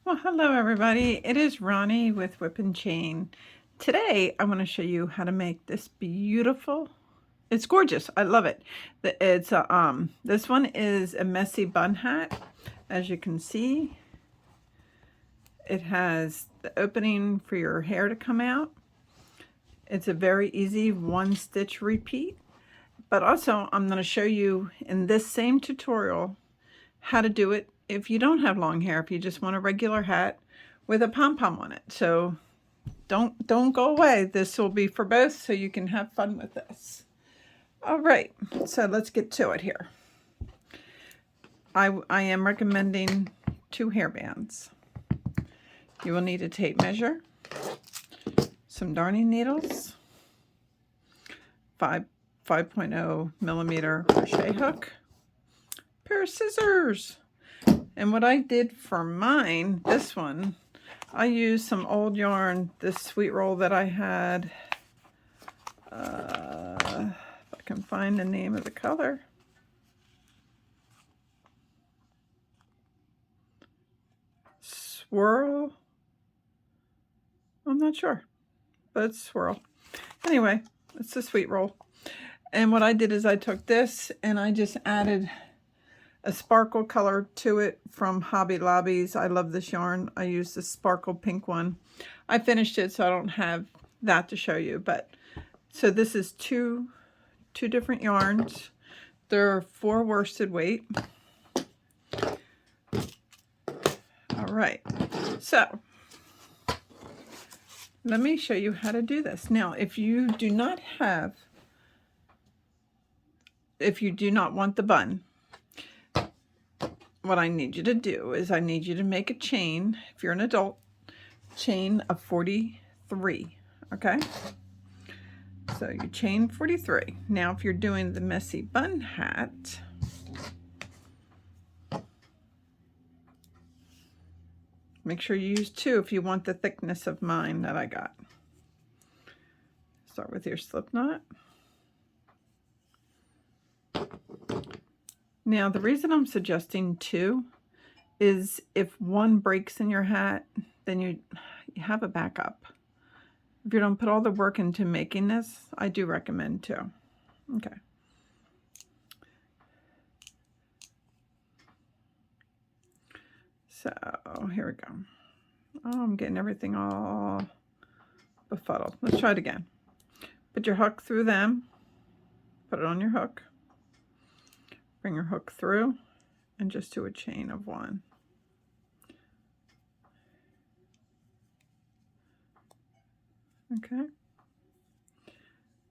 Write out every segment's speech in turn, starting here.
Well, hello everybody. It is Ronnie with Whip and Chain. Today I want to show you how to make this beautiful. It's gorgeous. I love it. This one is a messy bun hat. As you can see, it has the opening for your hair to come out. It's a very easy one stitch repeat. But also I'm going to show you in this same tutorial how to do it if you don't have long hair, if you just want a regular hat with a pom-pom on it. So don't go away. This will be for both, so you can have fun with this. All right, so let's get to it here. I am recommending 2 hair bands. You will need a tape measure, some darning needles, 5.0 millimeter crochet hook, pair of scissors. And what I did for mine, this one, I used some old yarn, this sweet roll that I had. If I can find the name of the color. Swirl. I'm not sure, but it's swirl. Anyway, it's a sweet roll. And what I did is I took this and I just added a sparkle color to it from Hobby Lobby's. I love this yarn. I used the sparkle pink one. I finished it, so I don't have that to show you. But so this is two different yarns. They're 4 worsted weight. All right. So let me show you how to do this. Now, if you do not want the bun, what I need you to do is I need you to make a chain, if you're an adult, chain of 43, okay? So you chain 43. Now if you're doing the messy bun hat, make sure you use 2 if you want the thickness of mine that I got. Start with your slip knot. Now, the reason I'm suggesting 2 is if one breaks in your hat, then you have a backup. If you don't put all the work into making this, I do recommend 2. Okay. So, here we go. Oh, I'm getting everything all befuddled. Let's try it again. Put your hook through them. Put it on your hook. Bring your hook through and just do a chain of 1. Okay.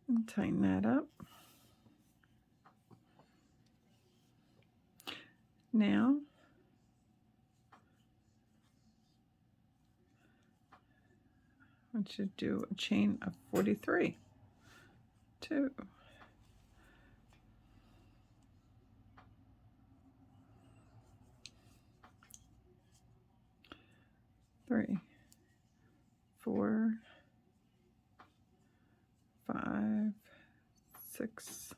And tighten that up. Now, I want you to do a chain of 43. 2. 3, 4, 5, 6,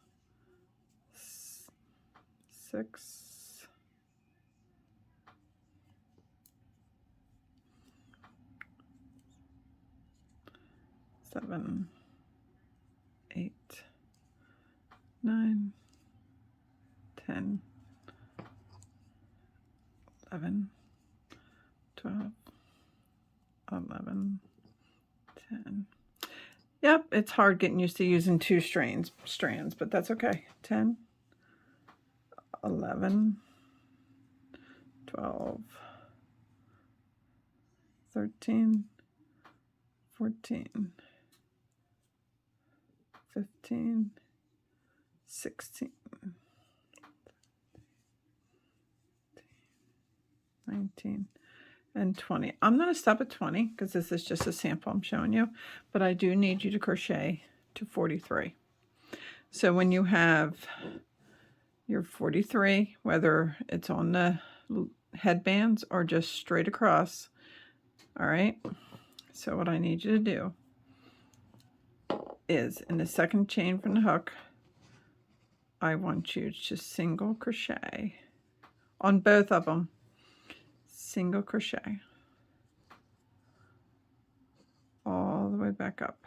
6, 7, 8, 9, 10, 11, 12, 11, 10. Yep, it's hard getting used to using 2 strands, but that's okay. 10, 11, 12, 13, 14, 15, 16, 19, and 20. I'm going to stop at 20 because this is just a sample I'm showing you, but I do need you to crochet to 43. So when you have your 43, whether it's on the headbands or just straight across, all right? So what I need you to do is in the second chain from the hook, I want you to single crochet on both of them. Single crochet. way back up.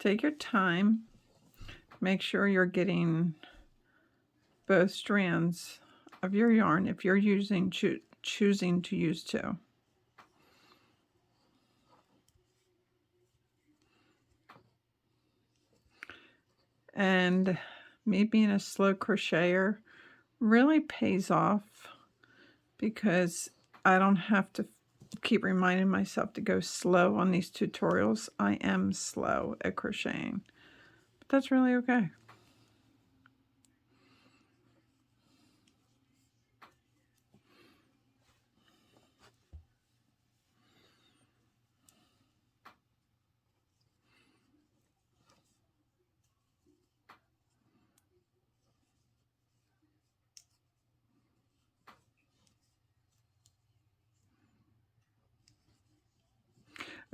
Take your time. Make sure you're getting both strands of your yarn if you're choosing to use two. And me being a slow crocheter really pays off because I don't have to keep reminding myself to go slow on these tutorials. I am slow at crocheting, but that's really okay.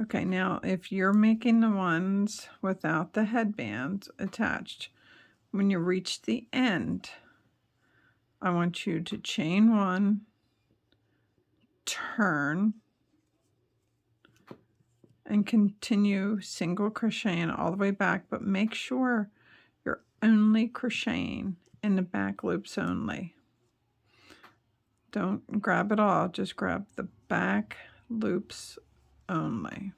Okay, now if you're making the ones without the headbands attached, when you reach the end, I want you to chain one, turn, and continue single crocheting all the way back, but make sure you're only crocheting in the back loops only. Don't grab it all, just grab the back loops only.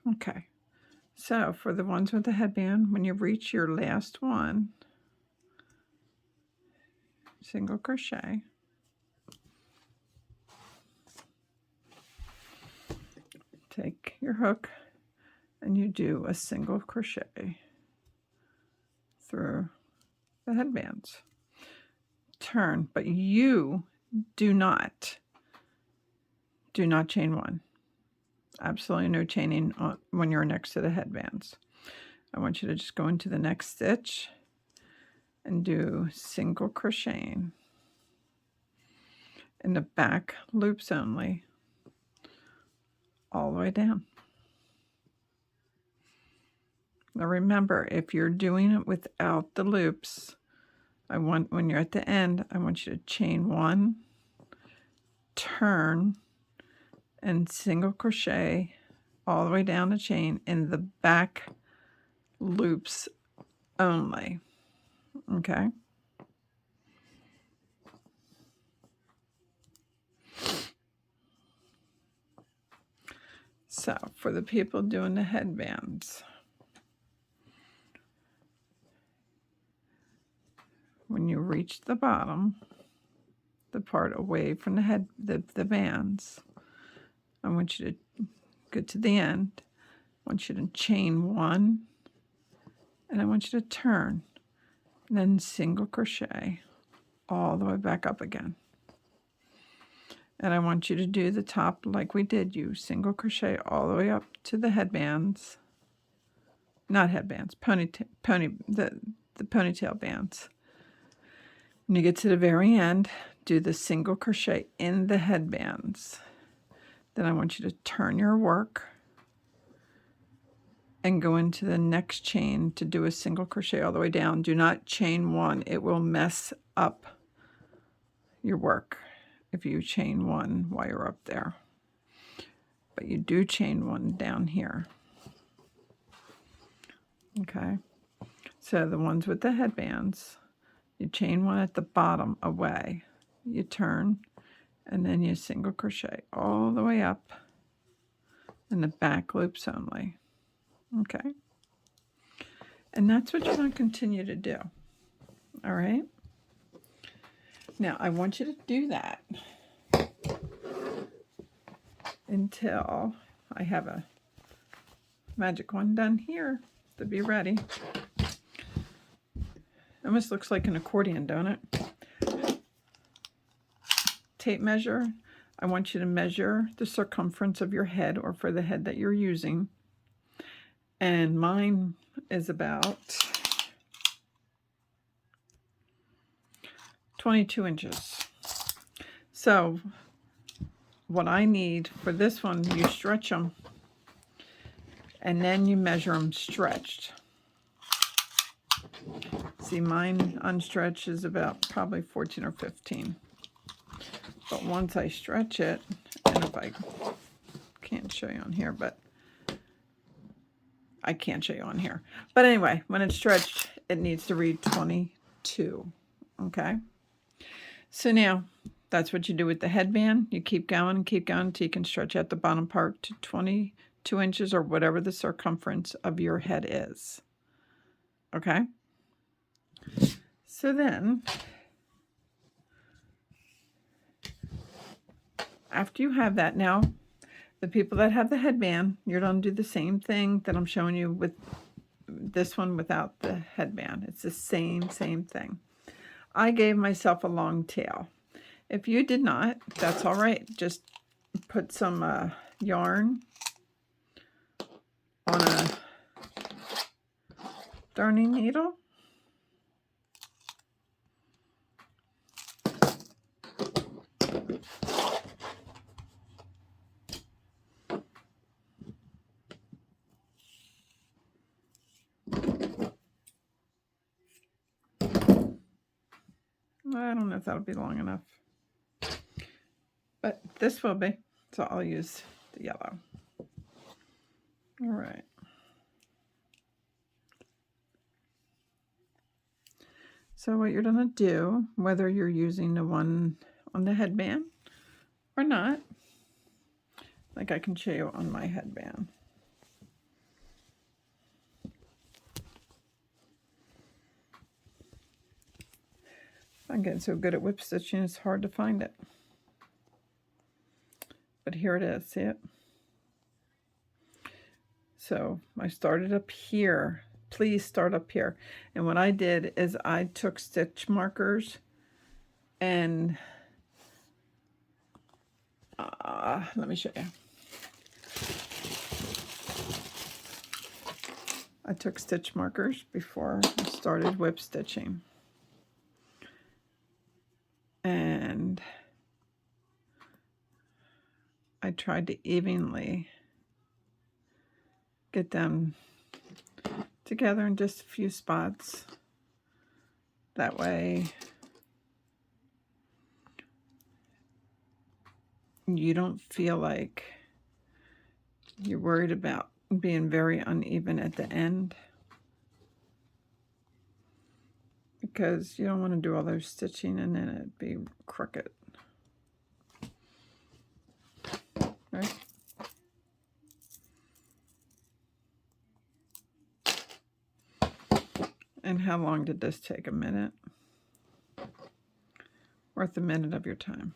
Okay, so for the ones with the headband, when you reach your last one, single crochet, take your hook and you do a single crochet through the headbands. Turn, but you do not chain one. Absolutely no chaining when you're next to the headbands. I want you to just go into the next stitch and do single crocheting in the back loops only all the way down. Now remember, if you're doing it without the loops, when you're at the end, I want you to chain one, turn, and single crochet all the way down the chain in the back loops only. Okay? So for the people doing the headbands, when you reach the bottom, the part away from the bands, I want you to get to the end. I want you to chain one, and I want you to turn, and then single crochet all the way back up again. And I want you to do the top like we did. You single crochet all the way up to the headbands, not headbands, the ponytail bands. When you get to the very end, do the single crochet in the headbands. Then I want you to turn your work and go into the next chain to do a single crochet all the way down. Do not chain one. It will mess up your work if you chain one while you're up there. But you do chain one down here. Okay. So the ones with the headbands, you chain one at the bottom away. You turn, and then you single crochet all the way up in the back loops only. Okay. And that's what you're going to continue to do. All right. Now, I want you to do that until I have a magic one done here to be ready. Almost looks like an accordion, don't it? Tape measure. I want you to measure the circumference of your head, or for the head that you're using. And mine is about 22 inches. So what I need for this one, you stretch them and then you measure them stretched. See, mine unstretched is about probably 14 or 15. But once I stretch it, and if I can't show you on here, but I can't show you on here. But anyway, when it's stretched, it needs to read 22. Okay? So now, that's what you do with the headband. You keep going until you can stretch out the bottom part to 22 inches or whatever the circumference of your head is. Okay? So then, after you have that, now, the people that have the headband, you're going to do the same thing that I'm showing you with this one without the headband. It's the same thing. I gave myself a long tail. If you did not, that's all right. Just put some yarn on a darning needle. I don't know if that'll be long enough, but this will be, so I'll use the yellow. All right. So what you're going to do, whether you're using the one on the headband or not, like I can show you on my headband. I'm getting so good at whip stitching, it's hard to find it. But here it is, see it? So I started up here. Please start up here. And what I did is I took stitch markers and let me show you. I took stitch markers before I started whip stitching. And I tried to evenly get them together in just a few spots. That way you don't feel like you're worried about being very uneven at the end, because you don't want to do all those stitching and then it'd be crooked. Right? And how long did this take? A minute? Worth a minute of your time.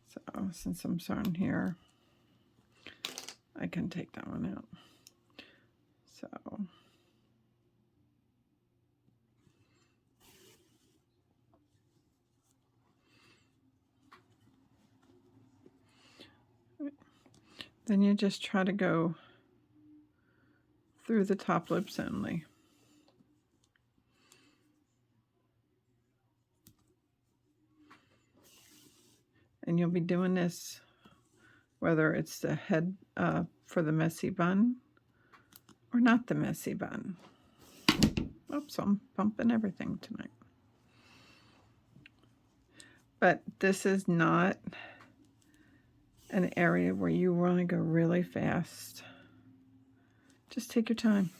So since I'm starting here, I can take that one out. So then you just try to go through the top loops only. And you'll be doing this whether it's the head for the messy bun or not the messy bun. Oops, I'm bumping everything tonight. But this is not an area where you want to go really fast. Just take your time.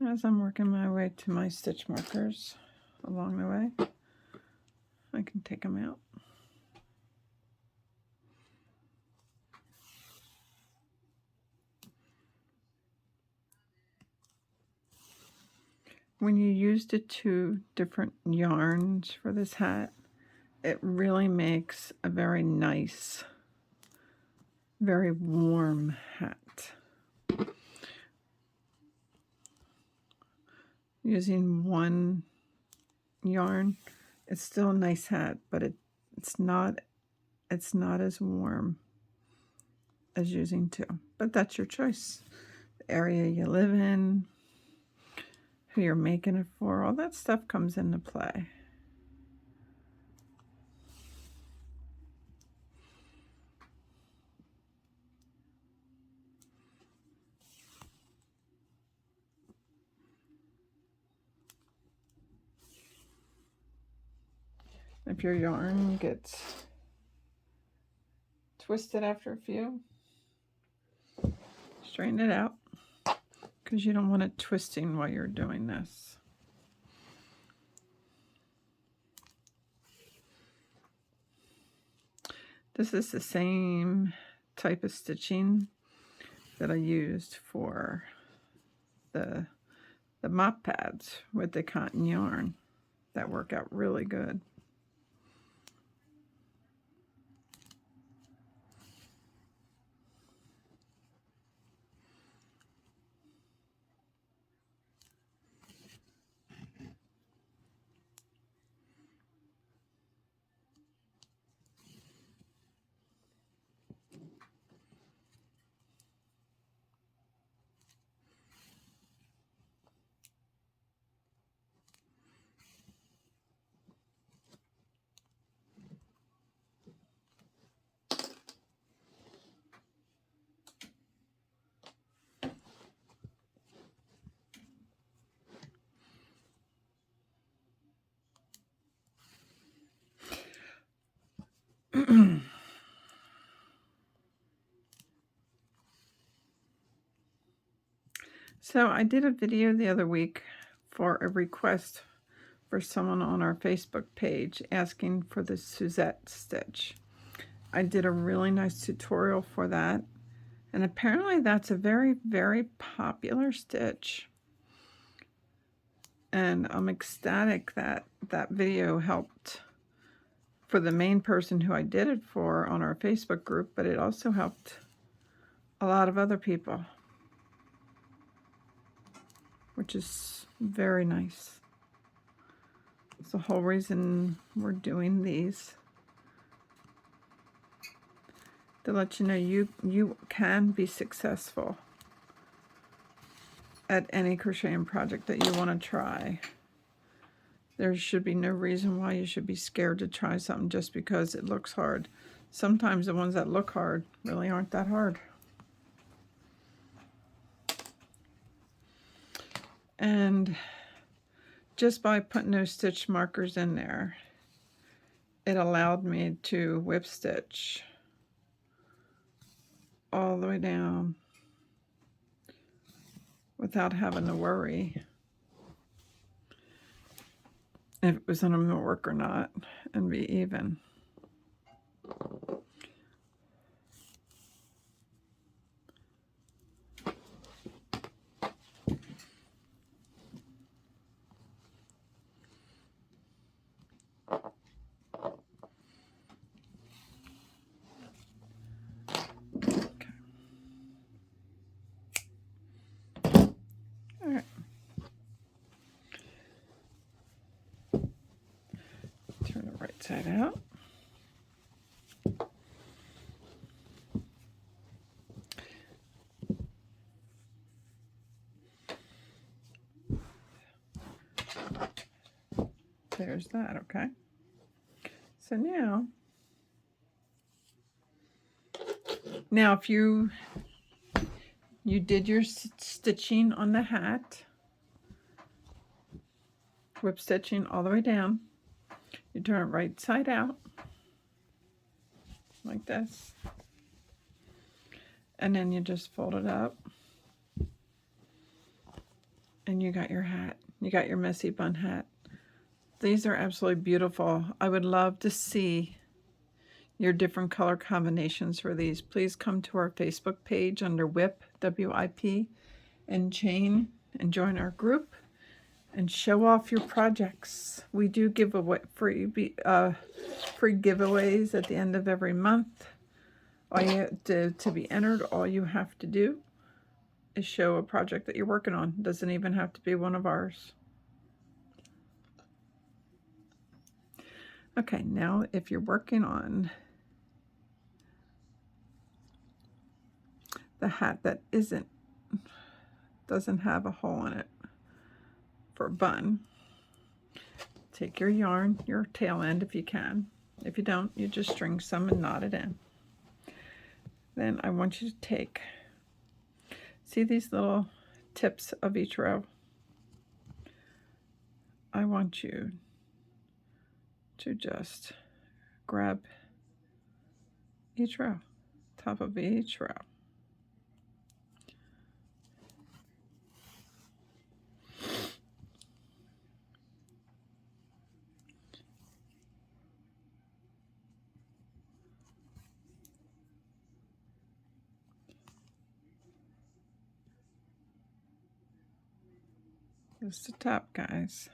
As I'm working my way to my stitch markers along the way, I can take them out. when you used the two different yarns for this hat, it really makes a very nice, very warm hat. Using one yarn, it's still a nice hat, but it's not as warm as using two. But that's your choice. The area you live in, who you're making it for, all that stuff comes into play. If your yarn gets twisted after a few, straighten it out, because you don't want it twisting while you're doing this. This is the same type of stitching that I used for the mop pads with the cotton yarn. That work out really good. So I did a video the other week for a request for someone on our Facebook page asking for the Suzette stitch. I did a really nice tutorial for that, and apparently that's a very, very popular stitch. And I'm ecstatic that that video helped for the main person who I did it for on our Facebook group, but it also helped a lot of other people, which is very nice. It's the whole reason we're doing these, to let you know you can be successful at any crocheting project that you want to try. There should be no reason why you should be scared to try something just because it looks hard. Sometimes the ones that look hard really aren't that hard. And just by putting those stitch markers in there, it allowed me to whip stitch all the way down without having to worry if it was going to work or not, and be even. Turn the right side out. There's that, okay? So now if you did your stitching on the hat, whip stitching all the way down, you turn it right side out, like this, and then you just fold it up, and you got your hat. You got your messy bun hat. These are absolutely beautiful. I would love to see your different color combinations for these. Please come to our Facebook page under WIP, W-I-P, and Chain, and join our group. and show off your projects. We do give away free giveaways at the end of every month. All you have to be entered, all you have to do is show a project that you're working on. It doesn't even have to be one of ours. Okay, now if you're working on the hat that doesn't have a hole in it for a bun, take your yarn, your tail end if you can. If you don't, you just string some and knot it in. Then I want you to take, see these little tips of each row? I want you to just grab each row, top of each row. Just the top, guys.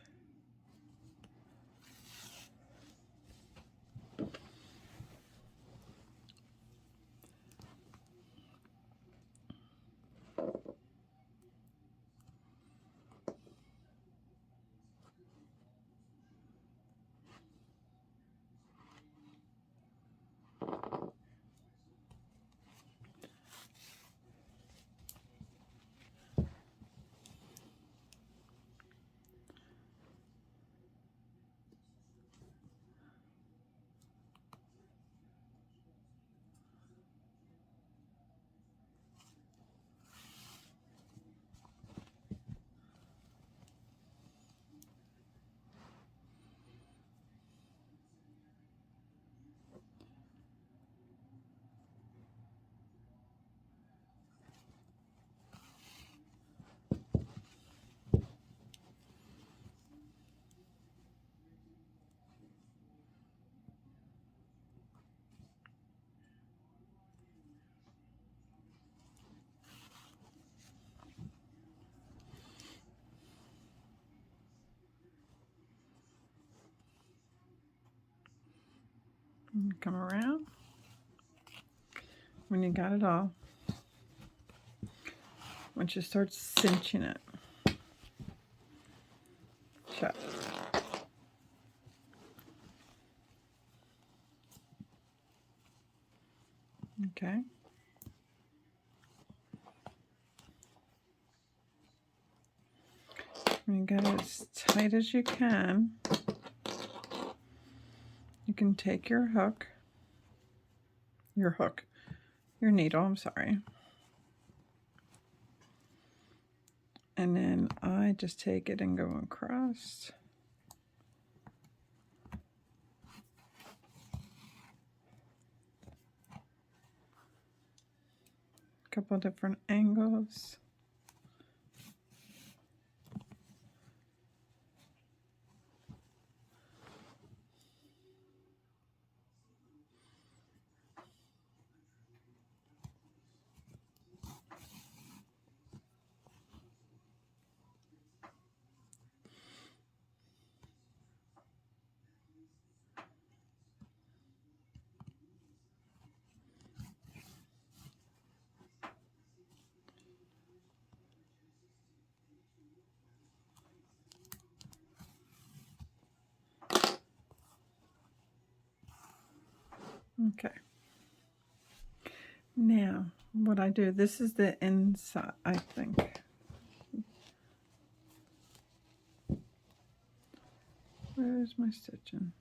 And come around. When you got it all, once you start cinching it shut. Okay. When you get it as tight as you can, you can take your needle, I'm sorry. And then I just take it and go across. A couple different angles. Okay. Now, what I do, this is the inside, I think. Where's my stitching?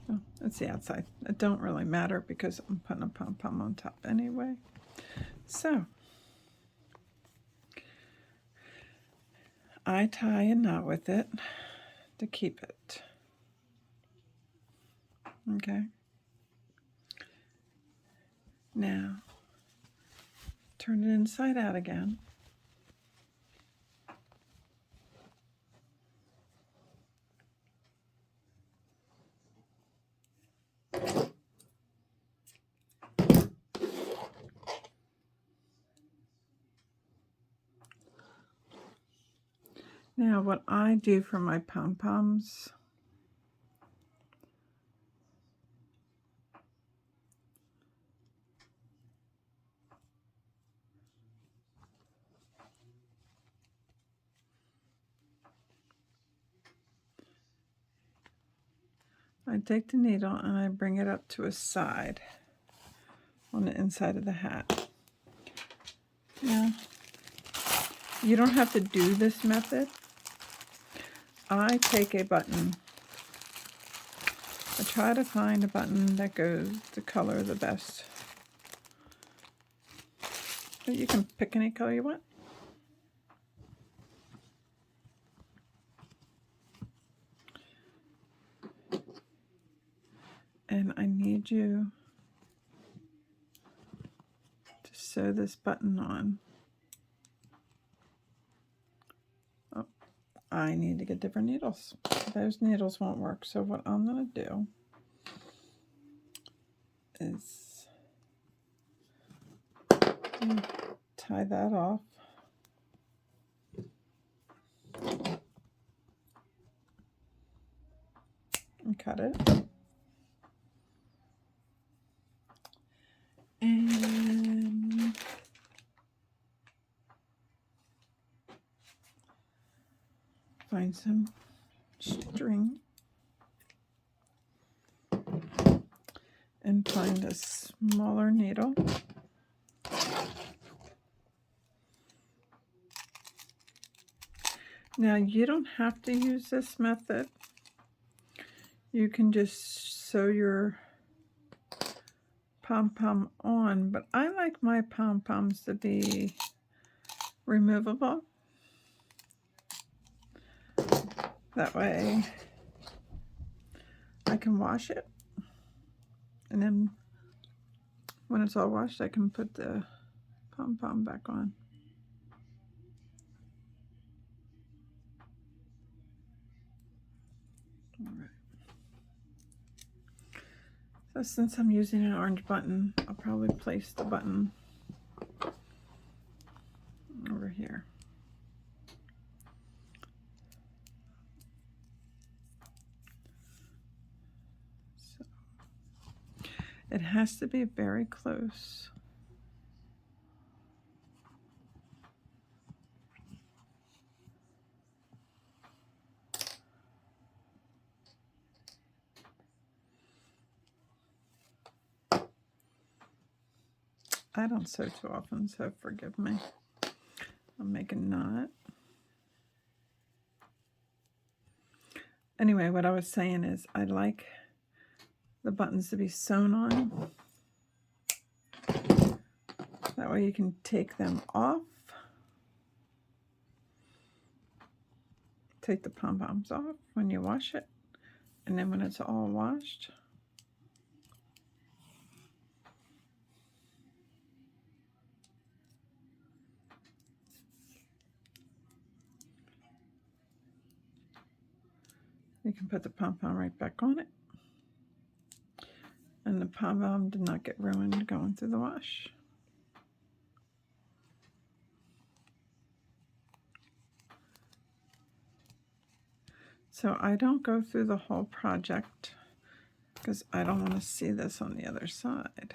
Oh, it's the outside. It don't really matter because I'm putting a pom-pom on top anyway. So, I tie a knot with it to keep it. Okay. Now, turn it inside out again. Now what I do for my pom-poms, I take the needle and I bring it up to a side on the inside of the hat. Now, you don't have to do this method. I take a button. I try to find a button that goes the color the best. But you can pick any color you want. And I need you to sew this button on. Oh, I need to get different needles. Those needles won't work. So what I'm going to do is tie that off. And cut it. And find some string and find a smaller needle. Now you don't have to use this method. You can just sew your pom-pom on, but I like my pom-poms to be removable. That way I can wash it, and then when it's all washed I can put the pom-pom back on. All right. So since I'm using an orange button, I'll probably place the button over here. So it has to be very close. I don't sew too often, so forgive me. I'll make a knot. Anyway, what I was saying is I like the buttons to be sewn on. That way you can take them off. Take the pom-poms off when you wash it. And then when it's all washed, you can put the pom-pom right back on it. And the pom-pom did not get ruined going through the wash. So I don't go through the whole project because I don't want to see this on the other side.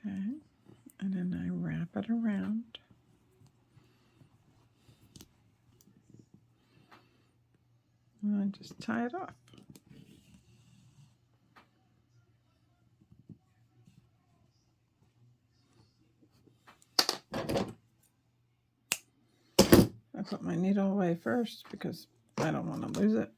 Okay, and then I wrap it around. And I just tie it off. I put my needle away first because I don't want to lose it.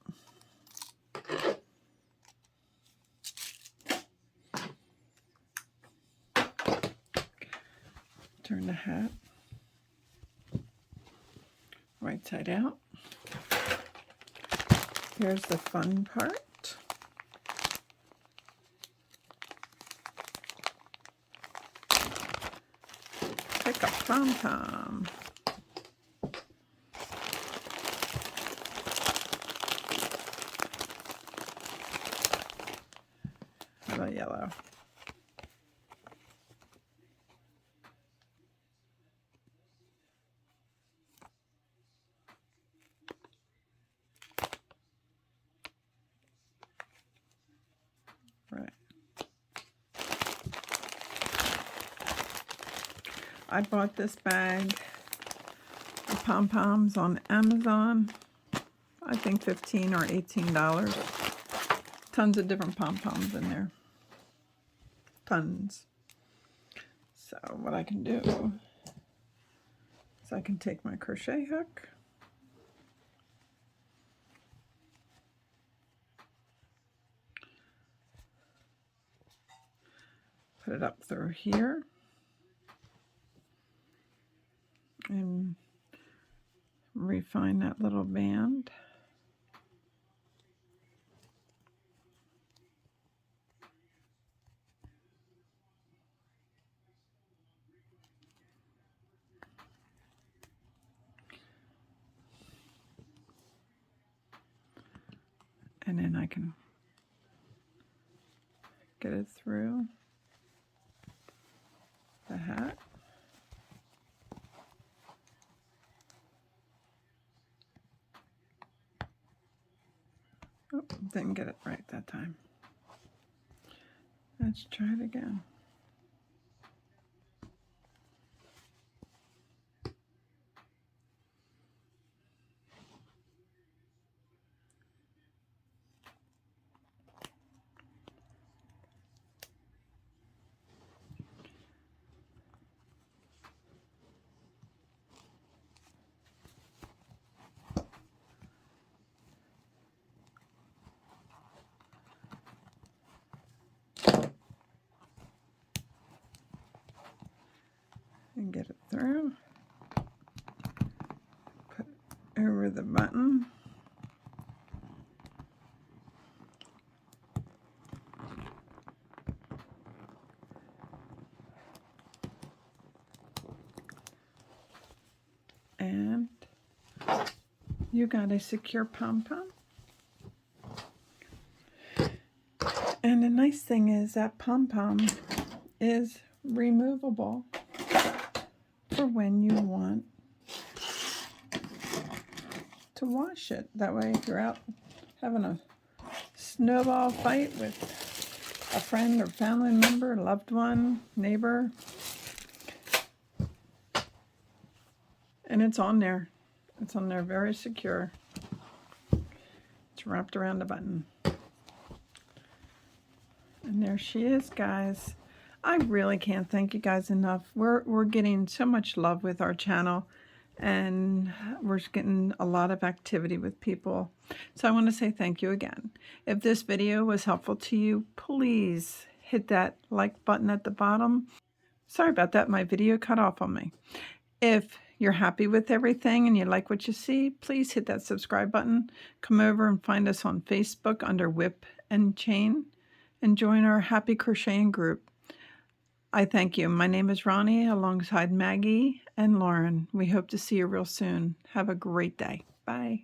Turn the hat right side out. Here's the fun part. Pick a pom-pom. The yellow. Right. I bought this bag of pom-poms on Amazon. I think $15 or $18. Tons of different pom-poms in there. Tons. So what I can do is I can take my crochet hook, put it up through here, and refine that little band. And then I can get it through the hat. Oh, didn't get it right that time. Let's try it again. And get it through. Put it over the button. And you got a secure pom-pom. And the nice thing is that pom-pom is removable for when you want to wash it. That way, if you're out having a snowball fight with a friend or family member, loved one, neighbor, and it's on there. It's on there very secure. It's wrapped around the button. And there she is, guys. I really can't thank you guys enough. We're getting so much love with our channel, and we're getting a lot of activity with people. So I want to say thank you again. If this video was helpful to you, please hit that like button at the bottom. Sorry about that, my video cut off on me. If you're happy with everything and you like what you see, please hit that subscribe button. Come over and find us on Facebook under Whip and Chain and join our happy crocheting group. I thank you. My name is Ronnie alongside Maggie and Lauren. We hope to see you real soon. Have a great day. Bye.